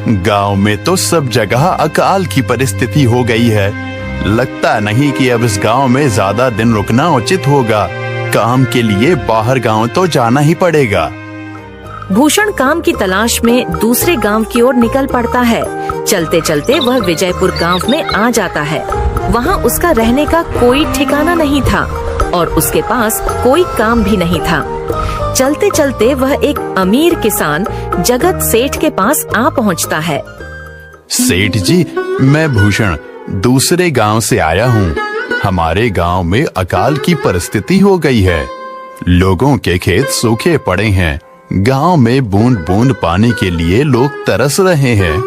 गांव में तो सब जगह अकाल की परिस्थिति हो गई है। लगता नहीं कि अब इस गांव में ज्यादा दिन रुकना उचित होगा। काम के लिए बाहर गांव तो जाना ही पड़ेगा। भूषण काम की तलाश में दूसरे गांव की ओर निकल पड़ता है। चलते चलते वह विजयपुर गांव में आ जाता है। वहां उसका रहने का कोई ठिकाना नहीं था और उसके पास कोई काम भी नहीं था। चलते चलते वह एक अमीर किसान जगत सेठ के पास आ पहुंचता है। सेठ जी, मैं भूषण दूसरे गांव से आया हूँ। हमारे गांव में अकाल की परिस्थिति हो गई है। लोगों के खेत सूखे पड़े हैं। गांव में बूंद बूंद पानी के लिए लोग तरस रहे हैं।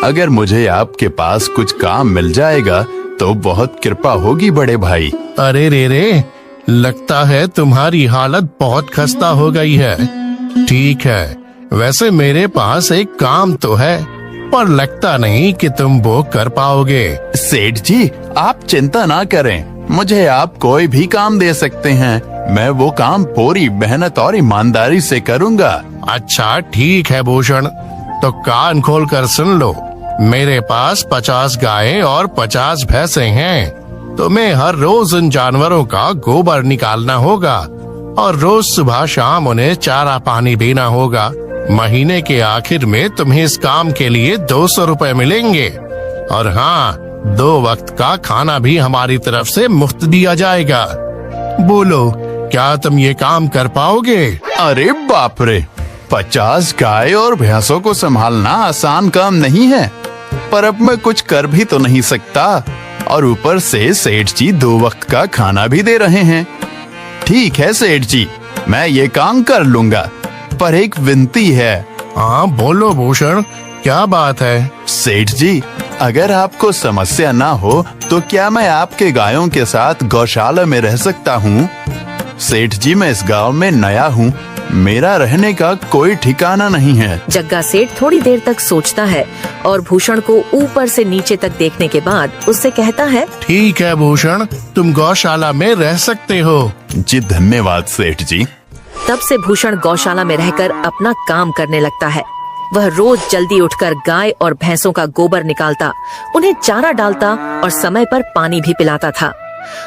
अगर मुझे आपके पास कुछ काम मिल जाएगा तो बहुत कृपा होगी बड़े भाई। अरे रे, लगता है तुम्हारी हालत बहुत खस्ता हो गई है। ठीक है, वैसे मेरे पास एक काम तो है, पर लगता नहीं कि तुम वो कर पाओगे। सेठ जी, आप चिंता ना करें। मुझे आप कोई भी काम दे सकते हैं। मैं वो काम पूरी मेहनत और ईमानदारी से करूँगा। अच्छा ठीक है भूषण, तो कान खोल कर सुन लो। मेरे पास 50 गायें और 50 भैंसे हैं। तुम्हें हर रोज उन जानवरों का गोबर निकालना होगा और रोज सुबह शाम उन्हें चारा पानी देना होगा। महीने के आखिर में तुम्हें इस काम के लिए 200 रुपए मिलेंगे। और हाँ, 2 वक्त का खाना भी हमारी तरफ से मुफ्त दिया जाएगा। बोलो, क्या तुम ये काम कर पाओगे? अरे बाप रे, 50 गाय और भैंसों को संभालना आसान काम नहीं है। पर अब मैं कुछ कर भी तो नहीं सकता, और ऊपर से सेठ जी 2 वक्त का खाना भी दे रहे हैं। ठीक है सेठ जी, मैं ये काम कर लूंगा, पर एक विनती है। हाँ बोलो भूषण, क्या बात है? सेठ जी, अगर आपको समस्या ना हो तो क्या मैं आपके गायों के साथ गौशाला में रह सकता हूँ? सेठ जी, मैं इस गांव में नया हूँ। मेरा रहने का कोई ठिकाना नहीं है। जग्गा सेठ थोड़ी देर तक सोचता है और भूषण को ऊपर से नीचे तक देखने के बाद उससे कहता है, ठीक है भूषण, तुम गौशाला में रह सकते हो। जी धन्यवाद सेठ जी। तब से भूषण गौशाला में रहकर अपना काम करने लगता है। वह रोज जल्दी उठकर गाय और भैंसों का गोबर निकालता, उन्हें चारा डालता और समय पर पानी भी पिलाता था।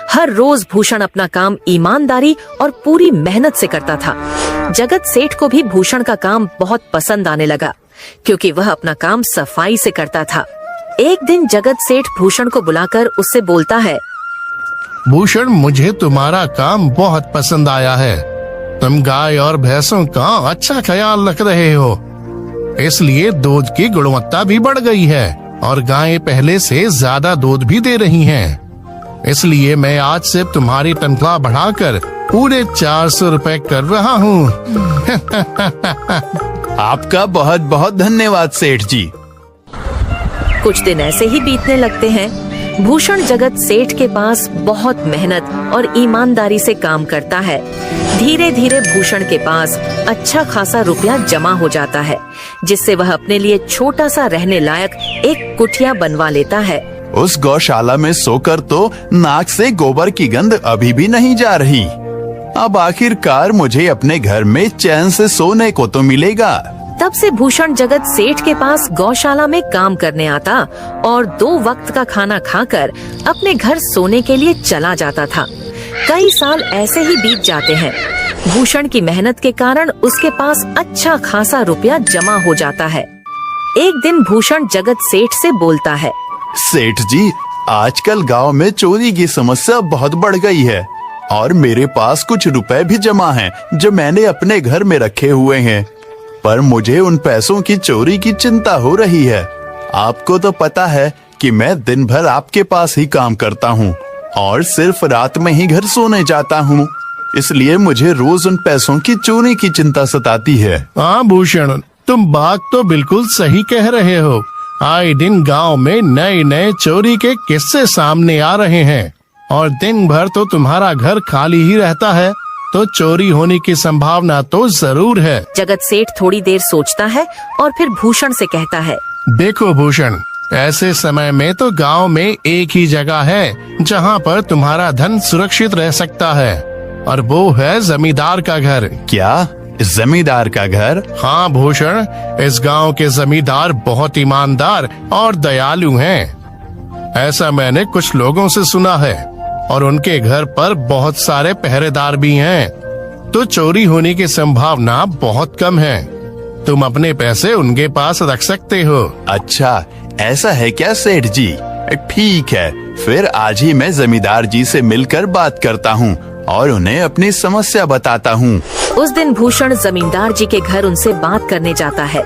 हर रोज भूषण अपना काम ईमानदारी और पूरी मेहनत से करता था। जगत सेठ को भी भूषण का काम बहुत पसंद आने लगा, क्योंकि वह अपना काम सफाई से करता था। एक दिन जगत सेठ भूषण को बुलाकर उससे बोलता है, भूषण, मुझे तुम्हारा काम बहुत पसंद आया है। तुम गाय और भैंसों का अच्छा ख्याल रख रहे हो, इसलिए दूध की गुणवत्ता भी बढ़ गई है और गायें पहले से ज्यादा दूध भी दे रही हैं। इसलिए मैं आज से तुम्हारी तनख्वाह बढ़ाकर पूरे 400 रुपए कर रहा हूँ। आपका बहुत बहुत धन्यवाद सेठ जी। कुछ दिन ऐसे ही बीतने लगते हैं। भूषण जगत सेठ के पास बहुत मेहनत और ईमानदारी से काम करता है। धीरे धीरे भूषण के पास अच्छा खासा रुपया जमा हो जाता है, जिससे वह अपने लिए छोटा सा रहने लायक एक कुटिया बनवा लेता है। उस गौशाला में सोकर तो नाक से गोबर की गंध अभी भी नहीं जा रही। अब आखिरकार मुझे अपने घर में चैन से सोने को तो मिलेगा। तब से भूषण जगत सेठ के पास गौशाला में काम करने आता और 2 वक्त का खाना खाकर अपने घर सोने के लिए चला जाता था। कई साल ऐसे ही बीत जाते हैं। भूषण की मेहनत के कारण उसके पास अच्छा खासा रुपया जमा हो जाता है। एक दिन भूषण जगत सेठ से बोलता है, सेठ जी, आजकल गांव में चोरी की समस्या बहुत बढ़ गई है और मेरे पास कुछ रुपए भी जमा हैं जो मैंने अपने घर में रखे हुए हैं, पर मुझे उन पैसों की चोरी की चिंता हो रही है। आपको तो पता है कि मैं दिन भर आपके पास ही काम करता हूँ और सिर्फ रात में ही घर सोने जाता हूँ, इसलिए मुझे रोज उन पैसों की चोरी की चिंता सताती है। हाँ भूषण, तुम बात तो बिल्कुल सही कह रहे हो। आए दिन गांव में नए नए चोरी के किस्से सामने आ रहे हैं और दिन भर तो तुम्हारा घर खाली ही रहता है, तो चोरी होने की संभावना तो जरूर है। जगत सेठ थोड़ी देर सोचता है और फिर भूषण से कहता है, देखो भूषण, ऐसे समय में तो गांव में एक ही जगह है जहां पर तुम्हारा धन सुरक्षित रह सकता है, और वो है जमींदार का घर। क्या जमींदार का घर? हाँ भूषण, इस गांव के जमींदार बहुत ईमानदार और दयालु हैं। ऐसा मैंने कुछ लोगों से सुना है और उनके घर पर बहुत सारे पहरेदार भी हैं, तो चोरी होने की संभावना बहुत कम है। तुम अपने पैसे उनके पास रख सकते हो। अच्छा, ऐसा है क्या सेठ जी? ठीक है, फिर आज ही मैं जमींदार जी से मिलकर बात करता हूँ और उन्हें अपनी समस्या बताता हूँ। उस दिन भूषण जमींदार जी के घर उनसे बात करने जाता है।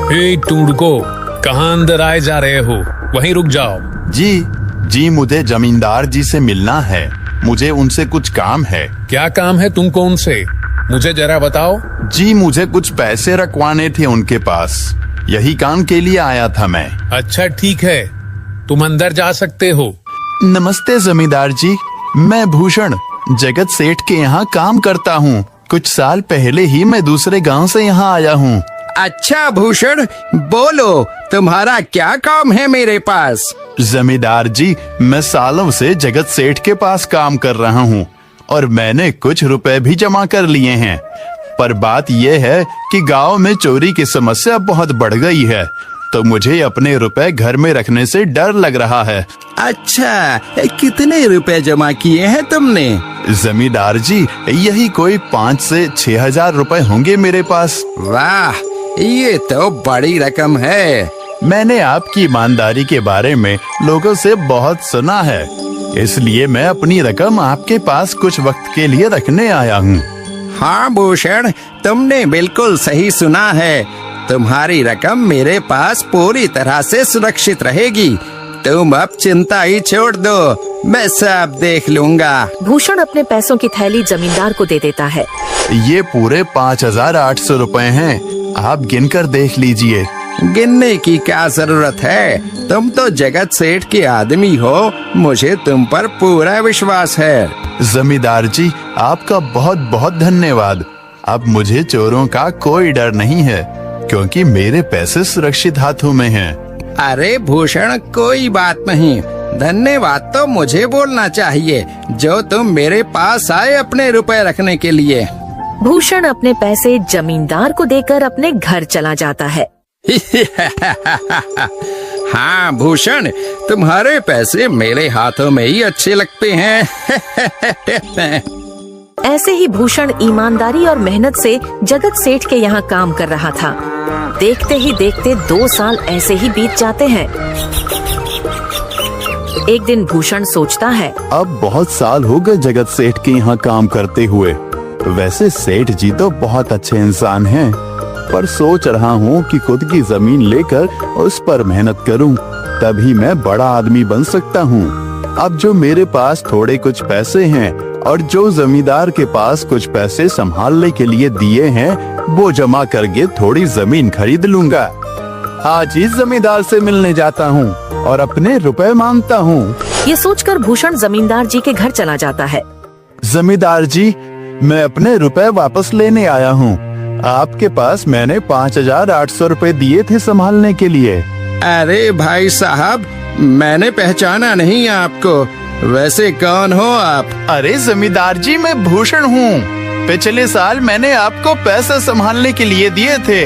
हे टूडको, कहाँ अंदर आए जा रहे हो? वहीं रुक जाओ। जी, मुझे जमींदार जी से मिलना है। मुझे उनसे कुछ काम है। क्या काम है तुमको उनसे? मुझे जरा बताओ। जी, मुझे कुछ पैसे रखवाने थे उनके पास, यही काम के लिए आया था मैं। अच्छा ठीक है, तुम अंदर जा सकते हो। नमस्ते जमींदार जी, मैं भूषण जगत सेठ के यहाँ काम करता हूँ। कुछ साल पहले ही मैं दूसरे गांव से यहाँ आया हूँ। अच्छा भूषण, बोलो तुम्हारा क्या काम है मेरे पास? जमींदार जी, मैं सालों से जगत सेठ के पास काम कर रहा हूँ और मैंने कुछ रुपए भी जमा कर लिए हैं, पर बात यह है कि गांव में चोरी की समस्या बहुत बढ़ गई है, तो मुझे अपने रुपए घर में रखने से डर लग रहा है। अच्छा, कितने रुपए जमा किए हैं तुमने? जमींदार जी, यही कोई 5 से 6 हजार रुपए होंगे मेरे पास। वाह, ये तो बड़ी रकम है। मैंने आपकी ईमानदारी के बारे में लोगों से बहुत सुना है, इसलिए मैं अपनी रकम आपके पास कुछ वक्त के लिए रखने आया हूँ। हाँ भूषण, तुमने बिल्कुल सही सुना है। तुम्हारी रकम मेरे पास पूरी तरह से सुरक्षित रहेगी। तुम अब चिंता ही छोड़ दो, मैं सब देख लूंगा। भूषण अपने पैसों की थैली जमींदार को दे देता है। ये पूरे 5,800 रुपए हैं, आप गिनकर देख लीजिए। गिनने की क्या जरूरत है? तुम तो जगत सेठ के आदमी हो, मुझे तुम पर पूरा विश्वास है। जमींदार जी, आपका बहुत बहुत धन्यवाद। अब मुझे चोरों का कोई डर नहीं है, क्योंकि मेरे पैसे सुरक्षित हाथों में हैं। अरे भूषण, कोई बात नहीं, धन्यवाद तो मुझे बोलना चाहिए, जो तुम मेरे पास आए अपने रुपए रखने के लिए। भूषण अपने पैसे जमींदार को देकर अपने घर चला जाता है। हाँ भूषण, तुम्हारे पैसे मेरे हाथों में ही अच्छे लगते हैं। ऐसे ही भूषण ईमानदारी और मेहनत से जगत सेठ के यहाँ काम कर रहा था। देखते ही देखते 2 साल ऐसे ही बीत जाते हैं। एक दिन भूषण सोचता है, अब बहुत साल हो गए जगत सेठ के यहाँ काम करते हुए। वैसे सेठ जी तो बहुत अच्छे इंसान हैं, पर सोच रहा हूँ कि खुद की जमीन लेकर उस पर मेहनत करूँ, तभी मैं बड़ा आदमी बन सकता हूँ। अब जो मेरे पास थोड़े कुछ पैसे हैं और जो जमींदार के पास कुछ पैसे संभालने के लिए दिए हैं, वो जमा करके थोड़ी जमीन खरीद लूंगा। आज ही जमींदार से मिलने जाता हूँ और अपने रुपए मांगता हूँ। ये सोचकर भूषण जमींदार जी के घर चला जाता है। जमींदार जी, मैं अपने रुपए वापस लेने आया हूँ। आपके पास मैंने 5,800 रुपए दिए थे संभालने के लिए। अरे भाई साहब, मैंने पहचाना नहीं आपको, वैसे कौन हो आप? अरे जमींदार जी, मैं भूषण हूँ। पिछले साल मैंने आपको पैसे संभालने के लिए दिए थे,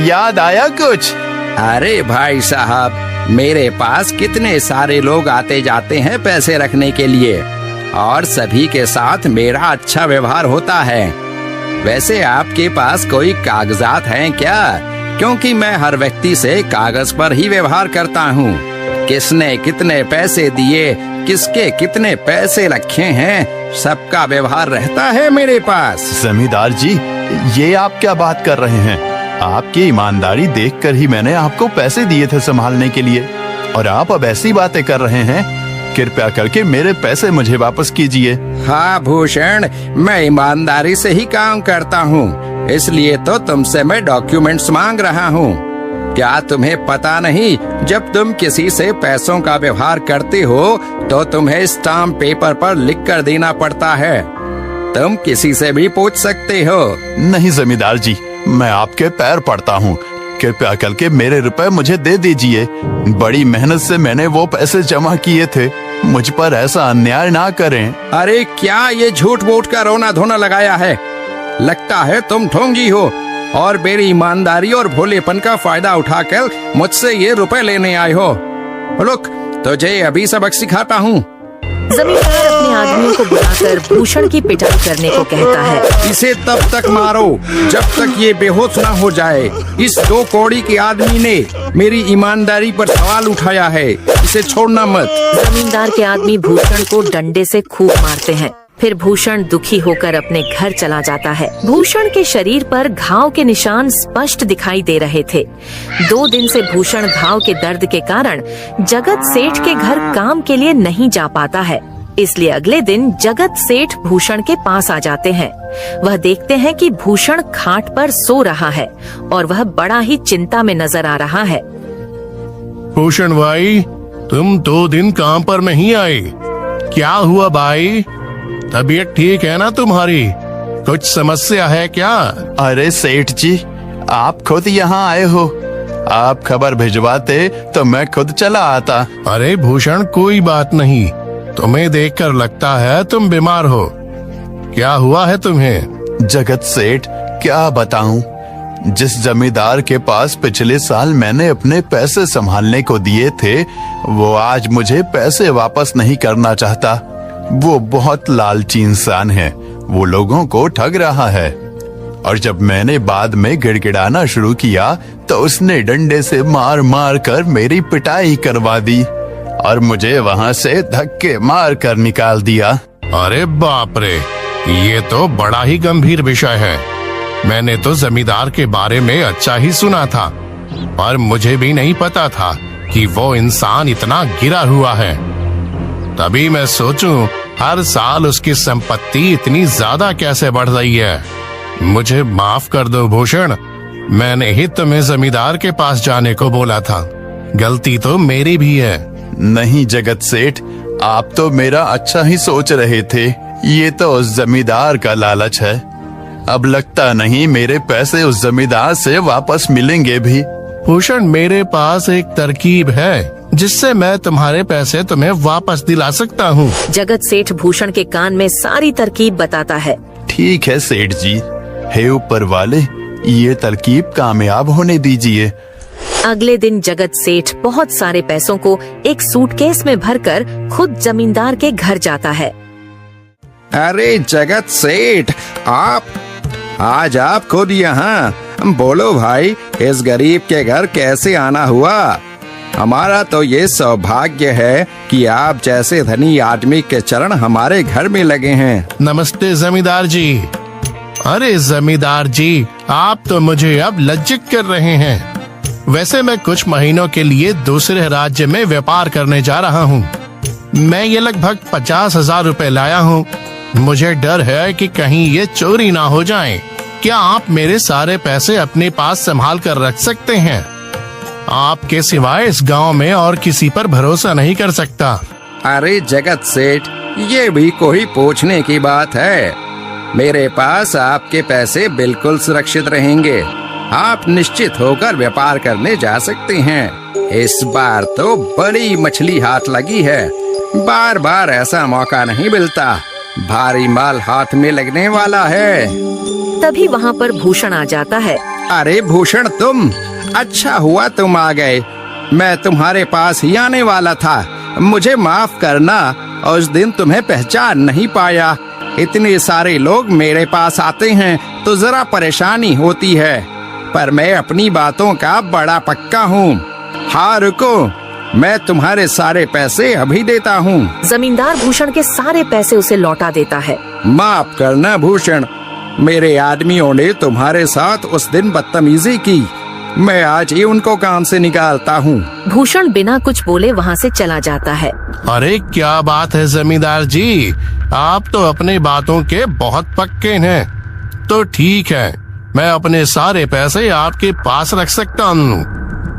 याद आया कुछ? अरे भाई साहब, मेरे पास कितने सारे लोग आते जाते हैं पैसे रखने के लिए, और सभी के साथ मेरा अच्छा व्यवहार होता है। वैसे आपके पास कोई कागजात हैं क्या? क्योंकि मैं हर व्यक्ति से कागज पर ही व्यवहार करता हूँ। किसने कितने पैसे दिए, किसके कितने पैसे रखे हैं, सबका व्यवहार रहता है मेरे पास। जमींदार जी, ये आप क्या बात कर रहे हैं? आपकी ईमानदारी देखकर ही मैंने आपको पैसे दिए थे संभालने के लिए, और आप अब ऐसी बातें कर रहे हैं। कृपया करके मेरे पैसे मुझे वापस कीजिए। हाँ भूषण, मैं ईमानदारी से ही काम करता हूँ, इसलिए तो तुमसे मैं डॉक्यूमेंट्स मांग रहा हूँ। क्या तुम्हें पता नहीं, जब तुम किसी से पैसों का व्यवहार करते हो तो तुम्हें स्टाम्प पेपर पर लिख कर देना पड़ता है। तुम किसी से भी पूछ सकते हो। नहीं जमींदार जी, मैं आपके पैर पड़ता हूँ, कृपया करके मेरे रुपए मुझे दे दीजिए। बड़ी मेहनत से मैंने वो पैसे जमा किए थे, मुझ पर ऐसा अन्याय ना करें। अरे क्या ये झूठ मूठ का रोना धोना लगाया है? लगता है तुम ढोंगी हो और मेरी ईमानदारी और भोलेपन का फायदा उठाकर मुझसे ये रुपए लेने आए हो। रुक, तुझे अभी सबक सिखाता हूँ। जमींदार अपने आदमियों को बुलाकर भूषण की पिटाई करने को कहता है। इसे तब तक मारो जब तक ये बेहोश ना हो जाए। इस 2 कौड़ी के आदमी ने मेरी ईमानदारी पर सवाल उठाया है, इसे छोड़ना मत। जमींदार के आदमी भूषण को डंडे से खूब मारते हैं। फिर भूषण दुखी होकर अपने घर चला जाता है। भूषण के शरीर पर घाव के निशान स्पष्ट दिखाई दे रहे थे। 2 दिन से भूषण घाव के दर्द के कारण जगत सेठ के घर काम के लिए नहीं जा पाता है। इसलिए अगले दिन जगत सेठ भूषण के पास आ जाते हैं। वह देखते हैं कि भूषण खाट पर सो रहा है और वह बड़ा ही चिंता में नजर आ रहा है। भूषण भाई, तुम 2 दिन काम पर नहीं आए, क्या हुआ भाई? तबीयत ठीक है ना तुम्हारी? कुछ समस्या है क्या? अरे सेठ जी, आप खुद यहाँ आए हो। आप खबर भिजवाते तो मैं खुद चला आता। अरे भूषण, कोई बात नहीं, तुम्हें देखकर लगता है तुम बीमार हो। क्या हुआ है तुम्हें? जगत सेठ, क्या बताऊं, जिस जमींदार के पास पिछले साल मैंने अपने पैसे संभालने को दिए थे, वो आज मुझे पैसे वापस नहीं करना चाहता। वो बहुत लालची इंसान है, वो लोगों को ठग रहा है। और जब मैंने बाद में गिड़गिड़ाना शुरू किया तो उसने डंडे से मार मार कर मेरी पिटाई करवा दी और मुझे वहां से धक्के मार कर निकाल दिया। अरे बाप रे, ये तो बड़ा ही गंभीर विषय है। मैंने तो जमींदार के बारे में अच्छा ही सुना था, पर मुझे भी नहीं पता था कि वो इंसान इतना गिरा हुआ है। तभी मैं सोचूं, हर साल उसकी संपत्ति इतनी ज्यादा कैसे बढ़ रही है। मुझे माफ कर दो भूषण, मैंने ही तुम्हें जमींदार के पास जाने को बोला था। गलती तो मेरी भी है। नहीं जगत सेठ, आप तो मेरा अच्छा ही सोच रहे थे। ये तो उस जमींदार का लालच है। अब लगता नहीं मेरे पैसे उस जमींदार से वापस मिलेंगे भी। भूषण, मेरे पास एक तरकीब है जिससे मैं तुम्हारे पैसे तुम्हें वापस दिला सकता हूँ। जगत सेठ भूषण के कान में सारी तरकीब बताता है। ठीक है सेठ जी, हे ऊपर वाले, ये तरकीब कामयाब होने दीजिए। अगले दिन जगत सेठ बहुत सारे पैसों को एक सूटकेस में भरकर खुद जमींदार के घर जाता है। अरे जगत सेठ, आज आप खुद यहाँ? बोलो भाई, इस गरीब के घर कैसे आना हुआ? हमारा तो ये सौभाग्य है कि आप जैसे धनी आदमी के चरण हमारे घर में लगे हैं। नमस्ते जमींदार जी। अरे जमींदार जी, आप तो मुझे अब लज्जित कर रहे हैं। वैसे मैं कुछ महीनों के लिए दूसरे राज्य में व्यापार करने जा रहा हूँ। मैं ये लगभग 50,000 रुपए लाया हूँ। मुझे डर है कि कहीं ये चोरी ना हो जाए। क्या आप मेरे सारे पैसे अपने पास संभाल कर रख सकते हैं? आपके सिवाय इस गांव में और किसी पर भरोसा नहीं कर सकता। अरे जगत सेठ, ये भी कोई पूछने की बात है? मेरे पास आपके पैसे बिल्कुल सुरक्षित रहेंगे। आप निश्चित होकर व्यापार करने जा सकते हैं। इस बार तो बड़ी मछली हाथ लगी है। बार बार ऐसा मौका नहीं मिलता। भारी माल हाथ में लगने वाला है। तभी वहाँ पर भूषण आ जाता है। अरे भूषण, तुम? अच्छा हुआ तुम आ गए। मैं तुम्हारे पास ही आने वाला था। मुझे माफ करना, उस दिन तुम्हें पहचान नहीं पाया। इतने सारे लोग मेरे पास आते हैं तो जरा परेशानी होती है, पर मैं अपनी बातों का बड़ा पक्का हूँ। हाँ रुको, मैं तुम्हारे सारे पैसे अभी देता हूँ। जमींदार भूषण के सारे पैसे उसे लौटा देता है। माफ करना भूषण, मेरे आदमियों ने तुम्हारे साथ उस दिन बदतमीजी की। मैं आज ही उनको काम से निकालता हूँ। भूषण बिना कुछ बोले वहाँ से चला जाता है। अरे क्या बात है जमींदार जी, आप तो अपने बातों के बहुत पक्के हैं। तो ठीक है, मैं अपने सारे पैसे आपके पास रख सकता हूँ।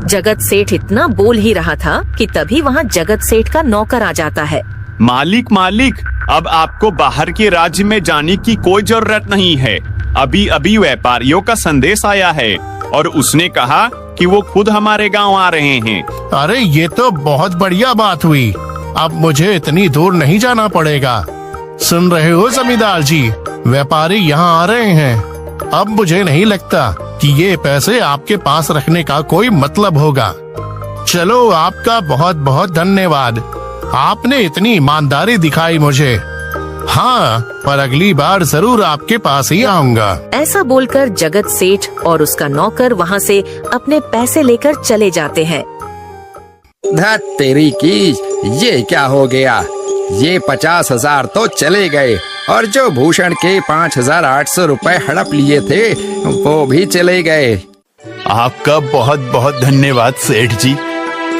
जगत सेठ इतना बोल ही रहा था कि तभी वहाँ जगत सेठ का नौकर आ जाता है। मालिक, अब आपको बाहर के राज्य में जाने की कोई जरूरत नहीं है। अभी अभी व्यापारियों का संदेश आया है और उसने कहा कि वो खुद हमारे गांव आ रहे हैं। अरे ये तो बहुत बढ़िया बात हुई। अब मुझे इतनी दूर नहीं जाना पड़ेगा। सुन रहे हो जमींदार जी, व्यापारी यहाँ आ रहे हैं। अब मुझे नहीं लगता कि ये पैसे आपके पास रखने का कोई मतलब होगा। चलो, आपका बहुत बहुत धन्यवाद। आपने इतनी ईमानदारी दिखाई मुझे। हाँ, पर अगली बार जरूर आपके पास ही आऊंगा। ऐसा बोलकर जगत सेठ और उसका नौकर वहाँ से अपने पैसे लेकर चले जाते हैं। धत तेरी की, ये क्या हो गया? ये 50,000 तो चले गए और जो भूषण के 5,800 रुपए हड़प लिए थे वो भी चले गए। आपका बहुत बहुत धन्यवाद सेठ जी।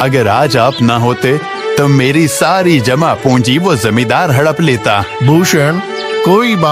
अगर आज आप ना होते तो मेरी सारी जमा पूंजी वो जमींदार हड़प लेता। भूषण, कोई बात